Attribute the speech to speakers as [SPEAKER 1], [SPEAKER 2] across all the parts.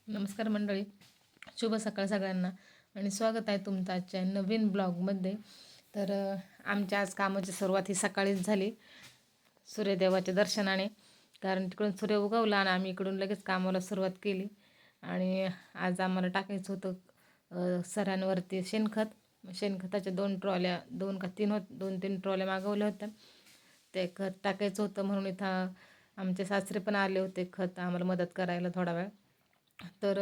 [SPEAKER 1] नमस्कार मंडळी, शुभ सकाळ सगळ्यांना आणि स्वागत आहे तुमचं आजच्या नवीन ब्लॉगमध्ये. तर आमच्या आज कामाची सुरुवात ही सकाळीच झाली सूर्यदेवाच्या दर्शनाने, कारण तिकडून सूर्य उगवला आणि आम्ही इकडून लगेच कामाला सुरुवात केली. आणि आज आम्हाला टाकायचं होतं सऱ्यांवरती शेणखताच्या 2 ट्रॉल्या, 2 का 3 2-3 ट्रॉल्या मागवल्या होत्या. ते खत टाकायचं होतं म्हणून इथं आमचे सासरे पण आले होते खत आम्हाला मदत करायला थोडा वेळ. तर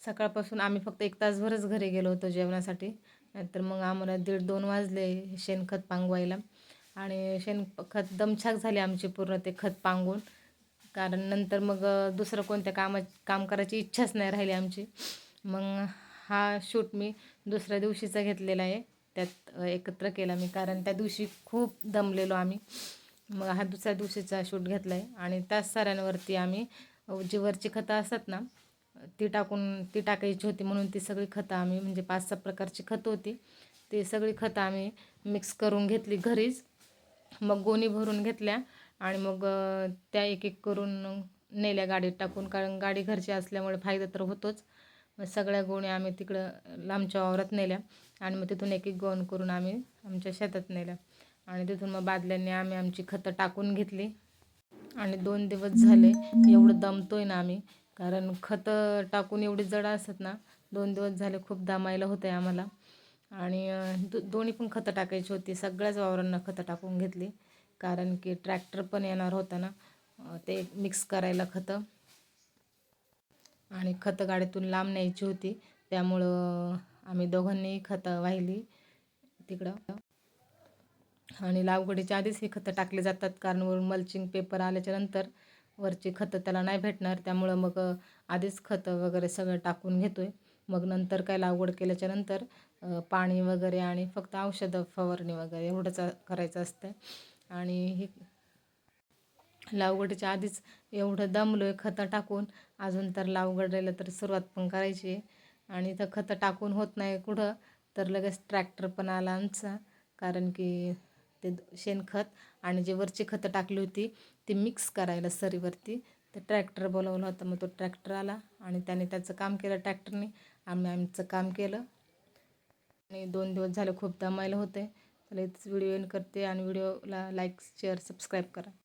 [SPEAKER 1] सकाळपासून आम्ही फक्त 1 तासभरच घरी गेलो होतो जेवणासाठी, नाहीतर मग आम्हाला 1:30-2 वाजले शेणखत पांगवायला. आणि शेणखत दमछाक झाली आमची पूर्ण ते खत पांगून, कारण नंतर मग दुसरं कोणत्या काम करायची इच्छाच नाही राहिली आमची. मग हा शूट मी दुसऱ्या दिवशीचा घेतलेला आहे, त्यात एकत्र केला मी, कारण त्या दिवशी खूप दमलेलो आम्ही. मग हा दुसऱ्या दिवशीचा शूट घेतला आहे. आणि त्याच साऱ्यांवरती आम्ही जी वरची खतं असतात ना, ती टाकायची होती, म्हणून ती सगळी खतं आम्ही, म्हणजे 5-6 प्रकारची खतं होती, ती सगळी खतं आम्ही मिक्स करून घेतली घरीच. मग गोणी भरून घेतल्या आणि मग त्या एक एक करून नेल्या गाडीत टाकून, कारण गाडी घरची असल्यामुळे फायदा तर होतोच. मग सगळ्या गोणी आम्ही तिकडं लांबच्या वावरात नेल्या आणि मग तिथून एक एक गोण करून आम्ही आमच्या शेतात नेल्या. आणि तिथून मग बादल्यांनी आम्ही आमची खतं टाकून घेतली. आणि 2 दिवस झाले एवढं दमतोय ना आम्ही, कारण खतं टाकून एवढी जड असतात ना. 2 दिवस झाले खूप दमायला होतं आहे आम्हाला. आणि दोन्ही पण खतं टाकायची होती, सगळ्याच वावरांना खतं टाकून घेतली, कारण की ट्रॅक्टर पण येणार होता ना ते मिक्स करायला खतं. आणि खतं गाडीतून लांब न्यायची होती, त्यामुळं आम्ही दोघांनीही खतं वाहिली तिकडं. आणि लागवडीच्या आधीच ही खतं टाकली जातात, कारण वरून मल्चिंग पेपर आल्याच्यानंतर वरची खतं त्याला नाही भेटणार, त्यामुळं मग आधीच खतं वगैरे सगळं टाकून घेतो आहे. मग नंतर काय लागवड केल्याच्यानंतर पाणी वगैरे आणि फक्त औषधं फवारणी वगैरे एवढंच करायचं असतं. आणि ही लागवडीच्या आधीच एवढं दमलो आहे खतं टाकून, अजून तर लागवडीला तर सुरुवात पण करायची आहे. आणि इथं खतं टाकून होत नाही कुठं, तर लगेच ट्रॅक्टर पण आला आमचा, कारण की ते शेणखत आणि जे वरची खतं टाकली होती ती मिक्स करायला सरीवरती, ते ट्रॅक्टर बोलवलं होतं. मग तो ट्रॅक्टर आला आणि त्याने त्याचं काम केलं ट्रॅक्टरने, आम्ही आमचं काम केलं. आणि 2 दिवस झाले खूप दमायला होते. चला इथंच व्हिडिओ एंड करते, आणि व्हिडिओला लाईक, शेअर, सबस्क्राईब करा.